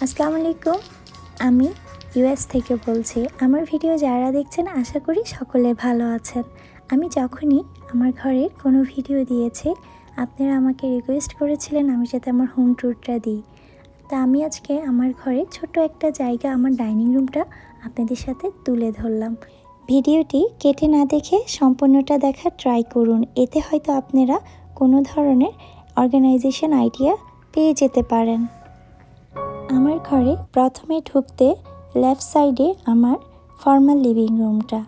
আসসালামু আলাইকুম। আমি ইউএস থেকে বলছি। আমার ভিডিও যারা দেখছেন আশা করি সকলে ভালো আছেন। আমি যখনই আমার ঘরের কোনো ভিডিও দিয়েছি আপনারা আমাকে রিকোয়েস্ট করেছিলেন আমি যাতে আমার হোম ট্যুরটা দিই। তা আমি আজকে আমার ঘরে ছোট একটা জায়গা, আমার ডাইনিং রুমটা আপনাদের সাথে তুলে ধরলাম। ভিডিওটি কেটে না দেখে সম্পূর্ণটা দেখার ট্রাই করুন, এতে হয়তো আপনারা কোনো ধরনের অর্গানাইজেশন আইডিয়া পেয়ে যেতে পারেন। আমার ঘরে প্রথমে ঢুকতে লেফট সাইডে আমার ফর্মাল লিভিং রুমটা।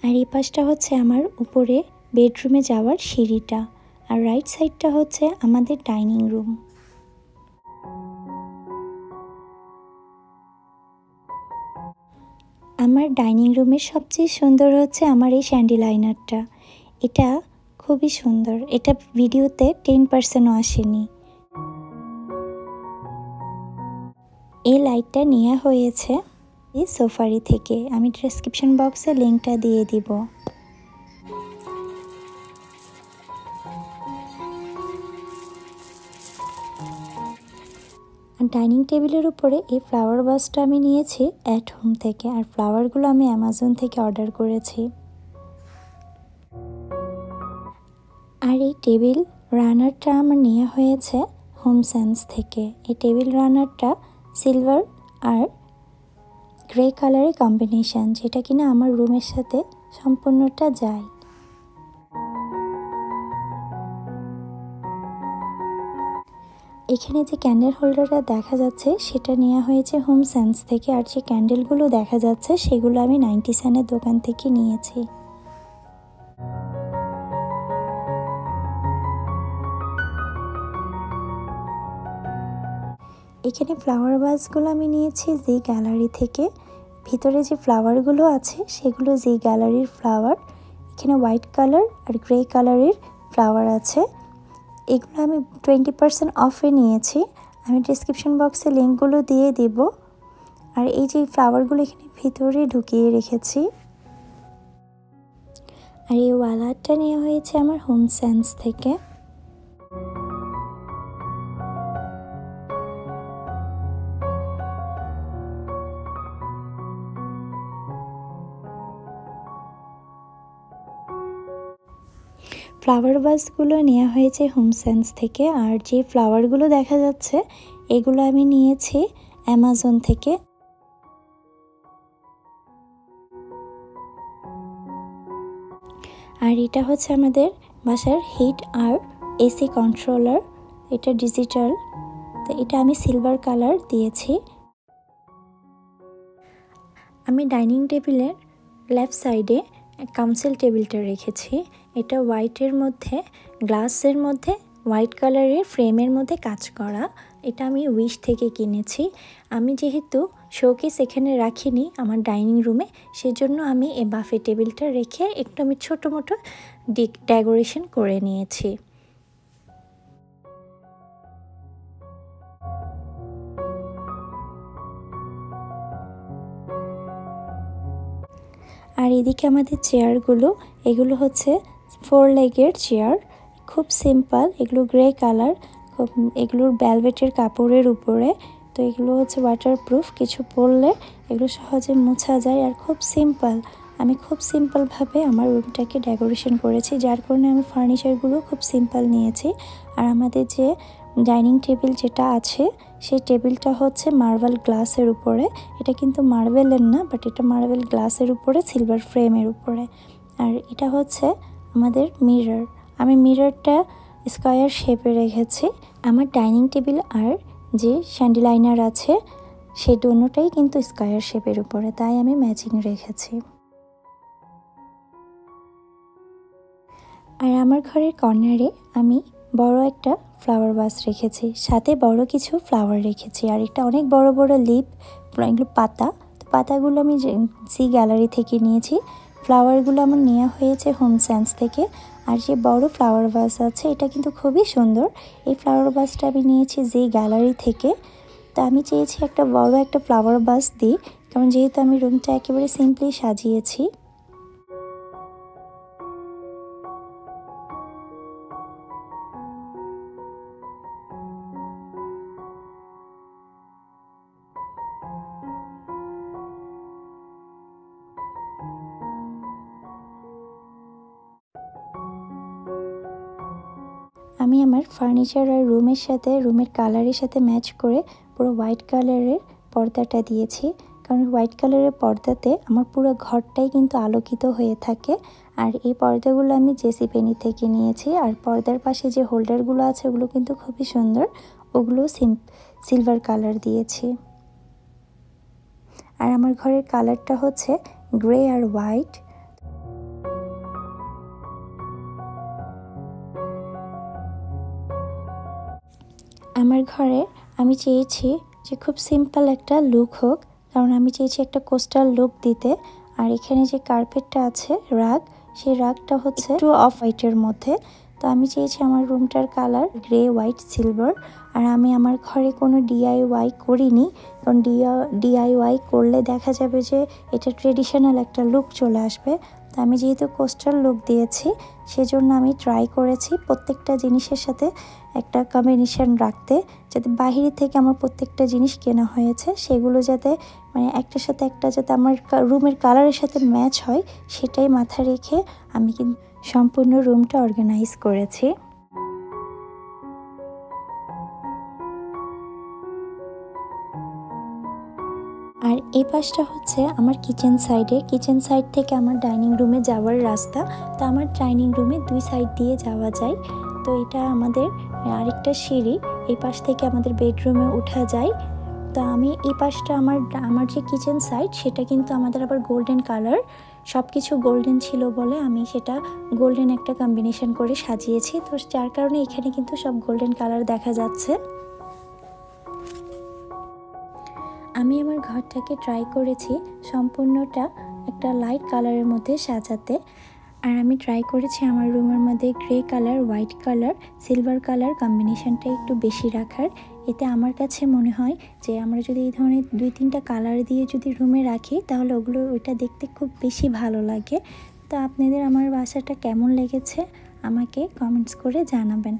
আর এই পাশটা হচ্ছে আমার উপরে বেডরুমে যাওয়ার সিঁড়িটা, আর রাইট সাইডটা হচ্ছে আমাদের ডাইনিং রুম। আমার ডাইনিং রুমের সবচেয়ে সুন্দর হচ্ছে আমার এই শ্যান্ডিলাইনারটা। এটা খুবই সুন্দর, এটা ভিডিওতে 10%ও আসেনি। এই লাইটটা নেওয়া হয়েছে এই সোফারি থেকে, আমি ডেসক্রিপশন বক্সে লিঙ্কটা দিয়ে দিব। ডাইনিং টেবিলের উপরে এই ফ্লাওয়ার ভাসটা আমি নিয়েছি অ্যাট হোম থেকে, আর ফ্লাওয়ারগুলো আমি অ্যামাজন থেকে অর্ডার করেছি। আর এই টেবিল রানারটা আমার নেওয়া হয়েছে হোম সেন্স থেকে। এই টেবিল রানারটা সিলভার আর গ্রে কালারের কম্বিনেশন, যেটা কিনা আমার রুমের সাথে সম্পূর্ণটা যায়। এখানে যে ক্যান্ডেল হোল্ডারটা দেখা যাচ্ছে সেটা নেওয়া হয়েছে হোম সেন্স থেকে, আর যে ক্যান্ডেলগুলো দেখা যাচ্ছে সেগুলো আমি 90 সেন্টের দোকান থেকে নিয়েছি। এখানে ফ্লাওয়ার ভাসগুলো আমি নিয়েছি জি গ্যালারি থেকে। ভিতরে যে ফ্লাওয়ারগুলো আছে সেগুলো জি গ্যালারির ফ্লাওয়ার। এখানে হোয়াইট কালার আর গ্রে কালারের ফ্লাওয়ার আছে। এগুলো আমি 20% অফে নিয়েছি, আমি ডেসক্রিপশন বক্সে লিঙ্কগুলো দিয়ে দিব। আর এই যে ফ্লাওয়ারগুলো এখানে ভিতরে ঢুকিয়ে রেখেছি। আর এই ওয়ালারটা নেওয়া হয়েছে আমার হোম সেন্স থেকে। ফ্লাওয়ার ভাসগুলো নেওয়া হয়েছে হোম সেন্স থেকে, আর যে ফ্লাওয়ারগুলো দেখা যাচ্ছে এগুলো আমি নিয়েছি অ্যামাজন থেকে। আর এটা হচ্ছে আমাদের বাসার হিট আর এসি কন্ট্রোলার, এটা ডিজিটাল, তো এটা আমি সিলভার কালার দিয়েছি। আমি ডাইনিং টেবিলের লেফট সাইডে কাউন্সিল টেবিলটা রেখেছি। এটা হোয়াইটের মধ্যে, গ্লাসের মধ্যে হোয়াইট কালারের ফ্রেমের মধ্যে কাজ করা। এটা আমি উইশ থেকে কিনেছি। আমি যেহেতু শোকেস এখানে রাখিনি আমার ডাইনিং রুমে, সেজন্য আমি এই বাফে টেবিলটা রেখে একটু আমি ছোটো মোটো ডেকোরেশন করে নিয়েছি। আর এদিকে আমাদের চেয়ারগুলো, এগুলো হচ্ছে 4 লেগের চেয়ার, খুব সিম্পল। এগুলো গ্রে কালার, এগুলোর ভেলভেটের কাপড়ের উপরে। তো এগুলো হচ্ছে ওয়াটারপ্রুফ, কিছু পরলে এগুলো সহজে মোছা যায়। আর খুব সিম্পল, আমি খুব সিম্পলভাবে আমার রুমটাকে ডেকোরেশন করেছি, যার কারণে আমি ফার্নিচারগুলো খুব সিম্পল নিয়েছি। আর আমাদের যে ডাইনিং টেবিল যেটা আছে সেই টেবিলটা হচ্ছে মার্বেল গ্লাসের উপরে। এটা কিন্তু মার্বেলের না, বাট এটা মার্বেল গ্লাসের উপরে সিলভার ফ্রেমের উপরে। আর এটা হচ্ছে আমাদের মিরর, আমি মিররটা স্কয়ার শেপে রেখেছি। আমার ডাইনিং টেবিল আর যে শ্যান্ডিলাইনার আছে সেই দুটোটাই কিন্তু স্কয়ার শেপের উপরে, তাই আমি ম্যাচিং রেখেছি। আর আমার ঘরের কর্নারে আমি বড় একটা ফ্লাওয়ার ভাস রেখেছি, সাথে বড় কিছু ফ্লাওয়ার রেখেছি। আর একটা অনেক বড় বড় লিপ, এগুলো পাতা, তো পাতাগুলো আমি জি গ্যালারি থেকে নিয়েছি। ফ্লাওয়ারগুলো আমার নেওয়া হয়েছে হোম সেন্স থেকে। আর যে বড় ফ্লাওয়ার ভাস আছে এটা কিন্তু খুবই সুন্দর। এই ফ্লাওয়ার ভাসটা আমি নিয়েছি জি গ্যালারি থেকে। তো আমি চেয়েছি একটা বড় একটা ফ্লাওয়ার ভাস দিই, কারণ যেহেতু আমি রুমটা একেবারে সিম্পলি সাজিয়েছি। আমি আমার ফার্নিচার আর রুমের সাথে, রুমের কালারের সাথে ম্যাচ করে পুরো হোয়াইট কালারের পর্দাটা দিয়েছি। কারণ হোয়াইট কালারের পর্দাতে আমার পুরো ঘরটাই কিন্তু আলোকিত হয়ে থাকে। আর এই পর্দাগুলো আমি জেসিপেনি থেকে নিয়েছি। আর পর্দার পাশে যে হোল্ডারগুলো আছে ওগুলো কিন্তু খুবই সুন্দর, ওগুলো সিলভার কালার দিয়েছি। আর আমার ঘরের কালারটা হচ্ছে গ্রে আর হোয়াইট। আমার ঘরে আমি চেয়েছি যে খুব সিম্পল একটা লুক হোক, কারণ আমি চেয়েছি একটা কোস্টাল লুক দিতে। আর এখানে যে কার্পেটটা আছে রাগ, সেই রাগটা হচ্ছে একটু অফ হোয়াইটের মধ্যে। তো আমি চেয়েছি আমার রুমটার কালার গ্রে, হোয়াইট, সিলভার। আর আমি আমার ঘরে কোনো ডিআইওয়াই করিনি, কারণ ডিআইওয়াই করলে দেখা যাবে যে এটা ট্রেডিশনাল একটা লুক চলে আসবে। তো আমি যেহেতু কোস্টাল লুক দিয়েছি, সেজন্য আমি ট্রাই করেছি প্রত্যেকটা জিনিসের সাথে একটা কম্বিনেশন রাখতে, যাতে বাহিরে থেকে আমার প্রত্যেকটা জিনিস কেনা হয়েছে সেগুলো যাতে মানে একটার সাথে একটা যাতে আমার রুমের কালারের সাথে ম্যাচ হয়, সেটাই মাথায় রেখে আমি কিন্তু সম্পূর্ণ রুমটা অর্গানাইজ করেছি। আর এই পাশটা হচ্ছে আমার কিচেন সাইড থেকে আমার ডাইনিং রুমে যাওয়ার রাস্তা। তো আমার ডাইনিং রুমে দুই সাইড দিয়ে যাওয়া যায়। তো এটা আমাদের আরেকটা সিঁড়ি, এই পাশ থেকে আমাদের বেডরুমে ওঠা যায়। তো আমি এই পাশটা আমার যে কিচেন সাইড, সেটা কিন্তু আমাদের আবার গোল্ডেন কালার, সব কিছু গোল্ডেন ছিল বলে আমি সেটা গোল্ডেন একটা কম্বিনেশন করে সাজিয়েছি। তো যার কারণে এখানে কিন্তু সব গোল্ডেন কালার দেখা যাচ্ছে। আমি আমার ঘরটাকে ট্রাই করেছি সম্পূর্ণটা একটা লাইট কালারের মধ্যে সাজাতে। আর আমি ট্রাই করেছি আমার রুমের মধ্যে grey colour, white colour, silver colour কম্বিনেশনটা একটু বেশি রাখার। এতে আমার কাছে মনে হয় যে আমরা যদি এই ধরনের 2-3টা কালার দিয়ে যদি রুমে রাখি, তাহলে ওইটা দেখতে খুব বেশি ভালো লাগে। তো আপনাদের আমার বাসাটা কেমন লেগেছে আমাকে কমেন্টস করে জানাবেন।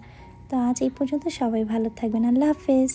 তো আজ এই পর্যন্ত, সবাই ভালো থাকবেন। আল্লাহ হাফেজ।